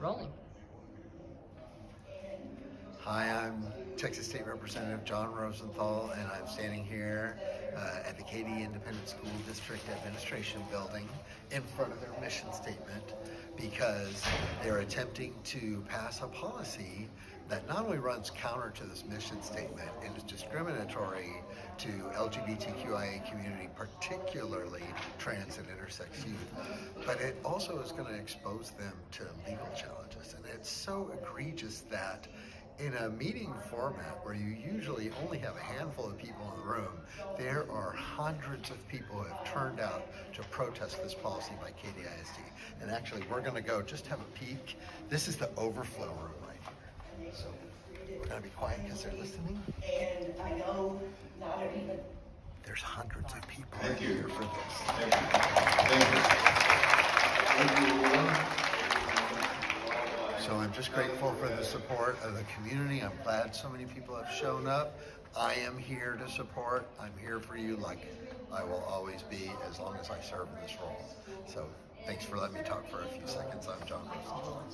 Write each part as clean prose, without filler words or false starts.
rolling. Hi, I'm Texas State Representative John Rosenthal, and I'm standing here at the Katy Independent School District Administration Building in front of their mission statement because they're attempting to pass a policy that not only runs counter to this mission statement and is discriminatory to LGBTQIA community, particularly trans and intersex youth, but it also is going to expose them to legal challenges. And it's so egregious that in a meeting format where you usually only have a handful of people in the room, there are hundreds of people who have turned out to protest this policy by Katy ISD. And actually, we're going to go just have a peek. This is the overflow room right here. So we're going to be quiet because they're listening. And I know not even. There's hundreds of people here for this. Thank you. Thank you. So I'm just grateful for the support of the community. I'm glad so many people have shown up. I am here to support. I'm here for you like I will always be as long as I serve in this role. So thanks for letting me talk for a few seconds. I'm John Rosenthal.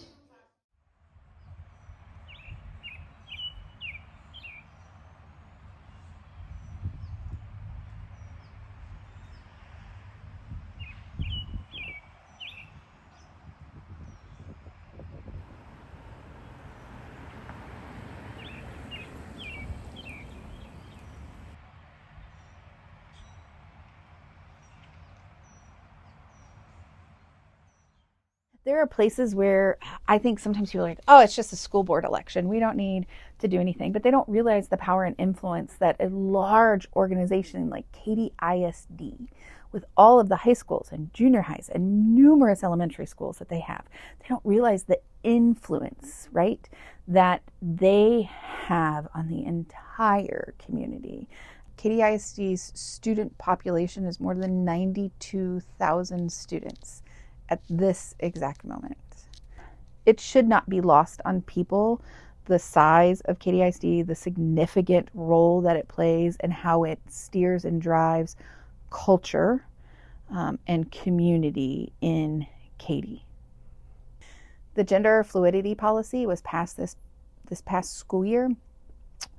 There are places where I think sometimes people are like, oh, it's just a school board election. We don't need to do anything. But they don't realize the power and influence that a large organization like Katy ISD, with all of the high schools and junior highs and numerous elementary schools that they have, they don't realize the influence, right, that they have on the entire community. Katy ISD's student population is more than 92,000 students at this exact moment. It should not be lost on people the size of Katy ISD, the significant role that it plays, and how it steers and drives culture and community in Katy. The gender fluidity policy was passed this past school year,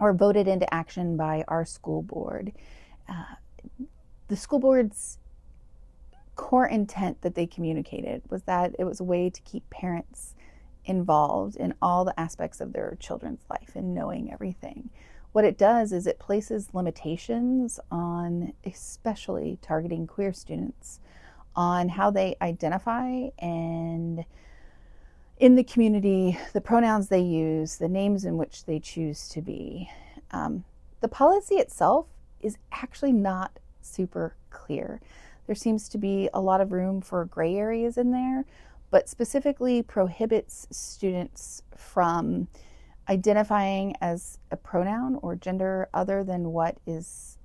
or voted into action by our school board. The school board's core intent that they communicated was that it was a way to keep parents involved in all the aspects of their children's life and knowing everything. What it does is it places limitations on, especially targeting queer students, on how they identify and in the community, the pronouns they use, the names in which they choose to be. The policy itself is actually not super clear. There seems to be a lot of room for gray areas in there, but specifically prohibits students from identifying as a pronoun or gender other than what is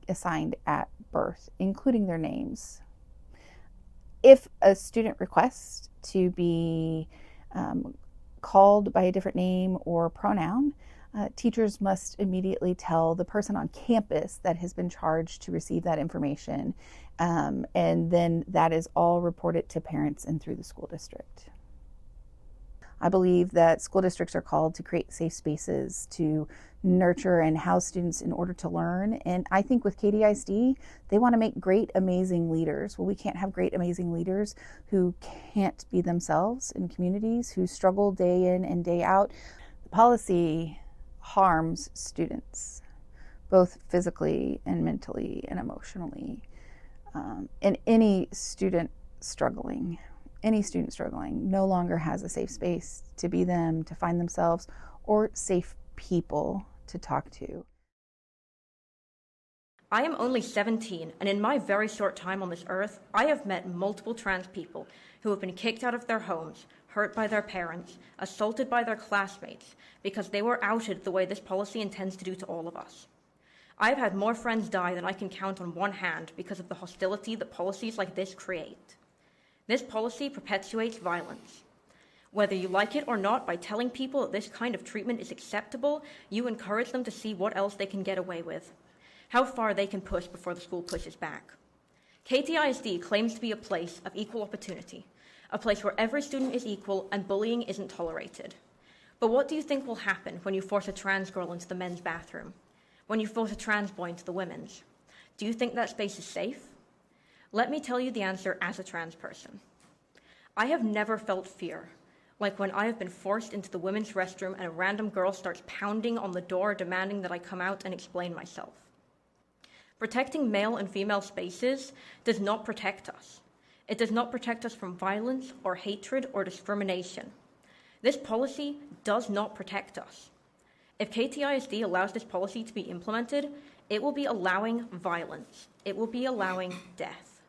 assigned at birth, including their names. If a student requests to be called by a different name or pronoun, teachers must immediately tell the person on campus that has been charged to receive that information, and then that is all reported to parents and through the school district. I believe that school districts are called to create safe spaces to nurture and house students in order to learn. And I think with Katy ISD, they want to make great, amazing leaders. Well, we can't have great, amazing leaders who can't be themselves in communities, who struggle day in and day out. The policy harms students, both physically and mentally and emotionally. And any student struggling no longer has a safe space to be them, to find themselves, or safe people to talk to. I am only 17, and in my very short time on this earth, I have met multiple trans people who have been kicked out of their homes, hurt by their parents, assaulted by their classmates, because they were outed the way this policy intends to do to all of us. I have had more friends die than I can count on one hand because of the hostility that policies like this create. This policy perpetuates violence. Whether you like it or not, by telling people that this kind of treatment is acceptable, you encourage them to see what else they can get away with, how far they can push before the school pushes back. Katy ISD claims to be a place of equal opportunity, a place where every student is equal and bullying isn't tolerated. But what do you think will happen when you force a trans girl into the men's bathroom? When you force a trans boy into the women's? Do you think that space is safe? Let me tell you the answer as a trans person. I have never felt fear, like when I have been forced into the women's restroom and a random girl starts pounding on the door demanding that I come out and explain myself. Protecting male and female spaces does not protect us. It does not protect us from violence or hatred or discrimination. This policy does not protect us. If Katy ISD allows this policy to be implemented, it will be allowing violence. It will be allowing death.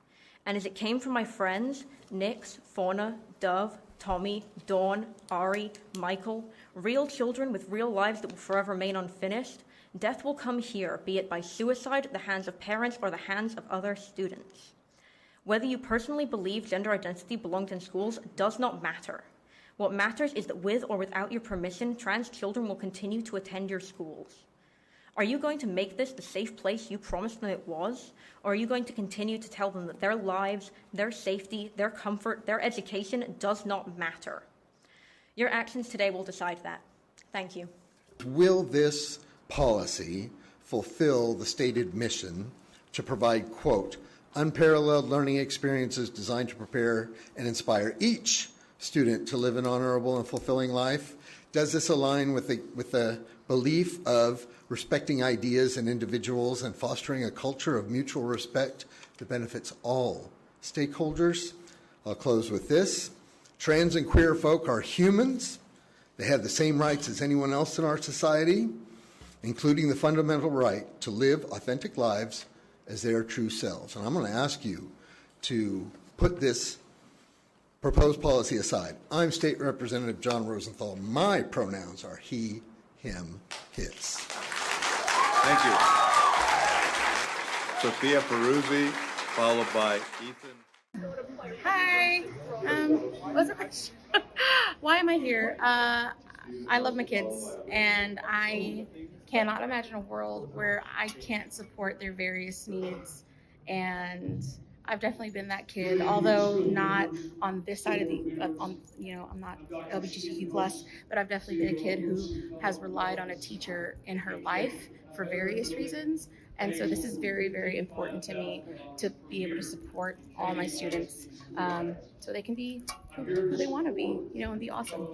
And as it came from my friends, Nix, Fauna, Dove, Tommy, Dawn, Ari, Michael, real children with real lives that will forever remain unfinished, death will come here, be it by suicide, the hands of parents, or the hands of other students. Whether you personally believe gender identity belongs in schools does not matter. What matters is that with or without your permission, trans children will continue to attend your schools. Are you going to make this the safe place you promised them it was? Or are you going to continue to tell them that their lives, their safety, their comfort, their education does not matter? Your actions today will decide that. Thank you. Will this policy fulfill the stated mission to provide, quote, unparalleled learning experiences designed to prepare and inspire each student to live an honorable and fulfilling life? Does this align with the belief of respecting ideas and individuals and fostering a culture of mutual respect that benefits all stakeholders? I'll close with this. Trans and queer folk are humans. They have the same rights as anyone else in our society, including the fundamental right to live authentic lives as their true selves. And I'm going to ask you to put this proposed policy aside. I'm State Representative John Rosenthal. My pronouns are he, him, his. Thank you. Sophia Peruzzi, followed by Ethan. Hi. What's the question? Why am I here? I love my kids, and I cannot imagine a world where I can't support their various needs. And I've definitely been that kid, although not on this side of I'm not LGBTQ+, but I've definitely been a kid who has relied on a teacher in her life for various reasons. And so this is very, very important to me to be able to support all my students so they can be who they want to be, and be awesome.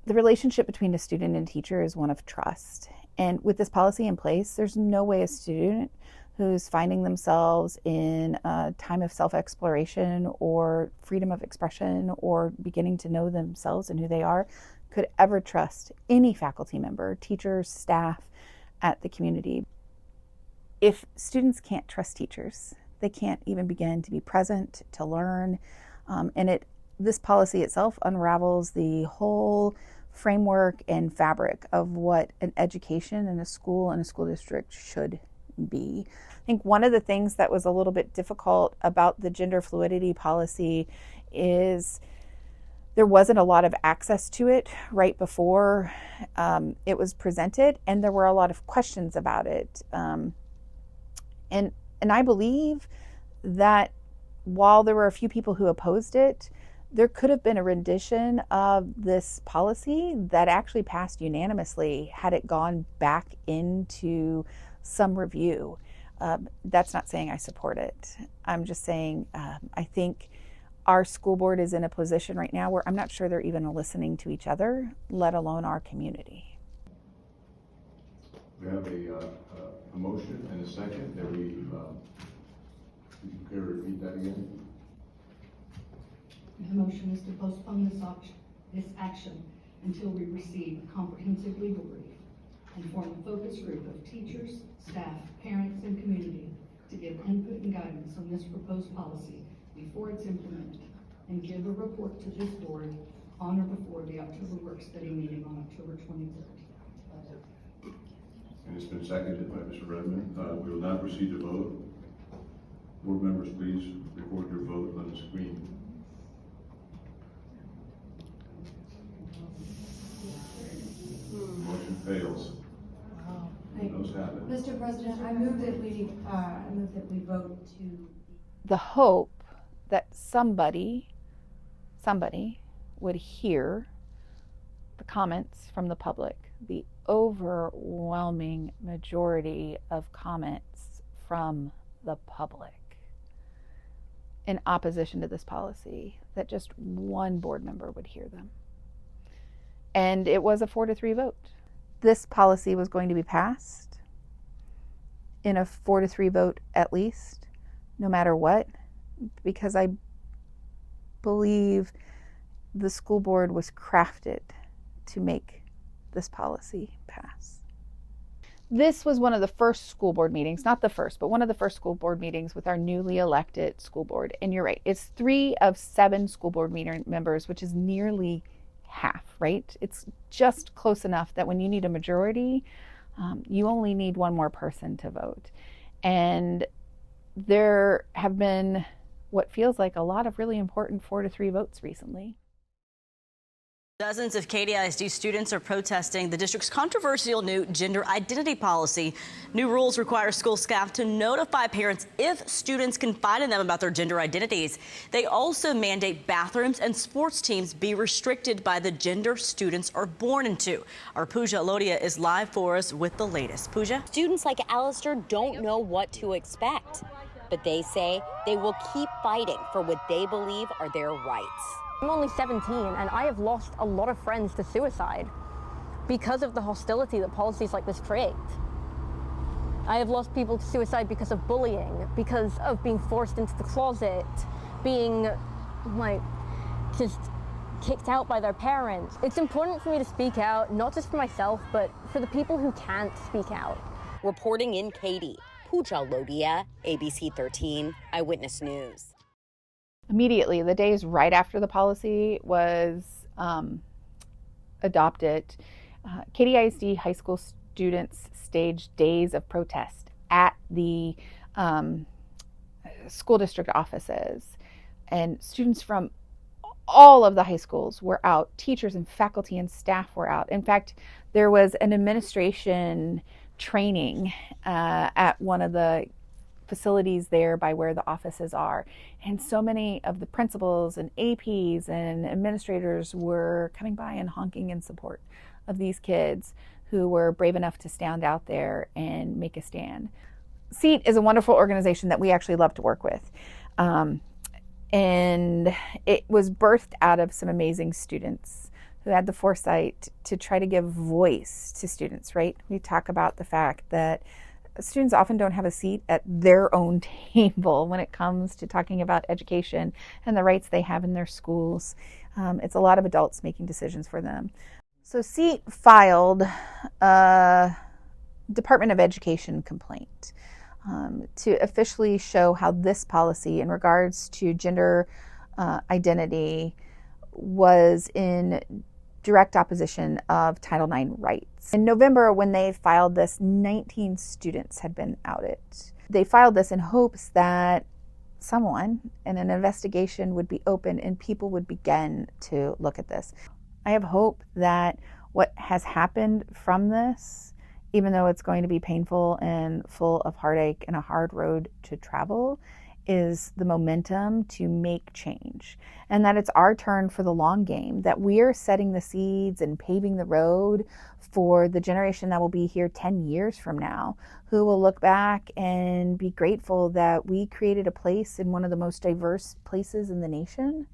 The relationship between a student and teacher is one of trust. And with this policy in place, there's no way a student who's finding themselves in a time of self-exploration or freedom of expression or beginning to know themselves and who they are could ever trust any faculty member, teachers, staff at the community. If students can't trust teachers, they can't even begin to be present, to learn. This policy itself unravels the whole framework and fabric of what an education in a school and a school district should be. I think one of the things that was a little bit difficult about the gender fluidity policy is there wasn't a lot of access to it right before it was presented, and there were a lot of questions about it. And I believe that while there were a few people who opposed it, there could have been a rendition of this policy that actually passed unanimously had it gone back into some review. That's not saying I support it. I'm just saying I think our school board is in a position right now where I'm not sure they're even listening to each other, let alone our community. We have a motion and a second that we can repeat that again. The motion is to postpone this action until we receive comprehensive legal brief and form a focus group of teachers, staff, parents, and community to give input and guidance on this proposed policy before it's implemented, and give a report to this board on or before the October work study meeting on October 23rd. And it's been seconded by Mr. Redmond. We will now proceed to vote. Board members, please record your vote on the screen. Motion fails. Those have it. Mr. President, I move that we vote to. The hope that somebody would hear the comments from the public, the overwhelming majority of comments from the public in opposition to this policy, that just one board member would hear them. And it was a 4-3 vote. This policy was going to be passed in a 4-3 vote at least, no matter what, because I believe the school board was crafted to make this policy pass. This was one of the first school board meetings, not the first, but one of the first school board meetings with our newly elected school board. And you're right, it's 3 of 7 school board members, which is nearly half, right? It's just close enough that when you need a majority, you only need one more person to vote. And there have been what feels like a lot of really important 4-3 votes recently. Dozens of Katy ISD students are protesting the district's controversial new gender identity policy. New rules require school staff to notify parents if students confide in them about their gender identities. They also mandate bathrooms and sports teams be restricted by the gender students are born into. Our Pooja Alodia is live for us with the latest. Pooja? Students like Alistair don't know what to expect, but they say they will keep fighting for what they believe are their rights. I'm only 17 and I have lost a lot of friends to suicide because of the hostility that policies like this create. I have lost people to suicide because of bullying, because of being forced into the closet, being just kicked out by their parents. It's important for me to speak out, not just for myself, but for the people who can't speak out. Reporting in Katy, Pooja Alodia, ABC 13 Eyewitness News. Immediately, the days right after the policy was adopted, Katy ISD high school students staged days of protest at the school district offices. And students from all of the high schools were out. Teachers and faculty and staff were out. In fact, there was an administration training at one of the facilities there by where the offices are. And so many of the principals and APs and administrators were coming by and honking in support of these kids who were brave enough to stand out there and make a stand. SEAT is a wonderful organization that we actually love to work with. And it was birthed out of some amazing students who had the foresight to try to give voice to students, right? We talk about the fact that students often don't have a seat at their own table when it comes to talking about education and the rights they have in their schools. It's a lot of adults making decisions for them. So SEAT filed a Department of Education complaint to officially show how this policy in regards to gender identity was in direct opposition of Title IX rights. In November, when they filed this, 19 students had been outed. They filed this in hopes that someone and an investigation would be open and people would begin to look at this. I have hope that what has happened from this, even though it's going to be painful and full of heartache and a hard road to travel, is the momentum to make change, and that it's our turn for the long game, that we're setting the seeds and paving the road for the generation that will be here 10 years from now, who will look back and be grateful that we created a place in one of the most diverse places in the nation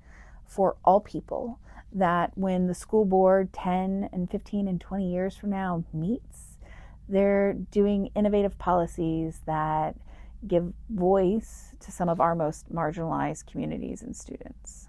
for all people, that when the school board 10 and 15 and 20 years from now meets, they're doing innovative policies that give voice to some of our most marginalized communities and students.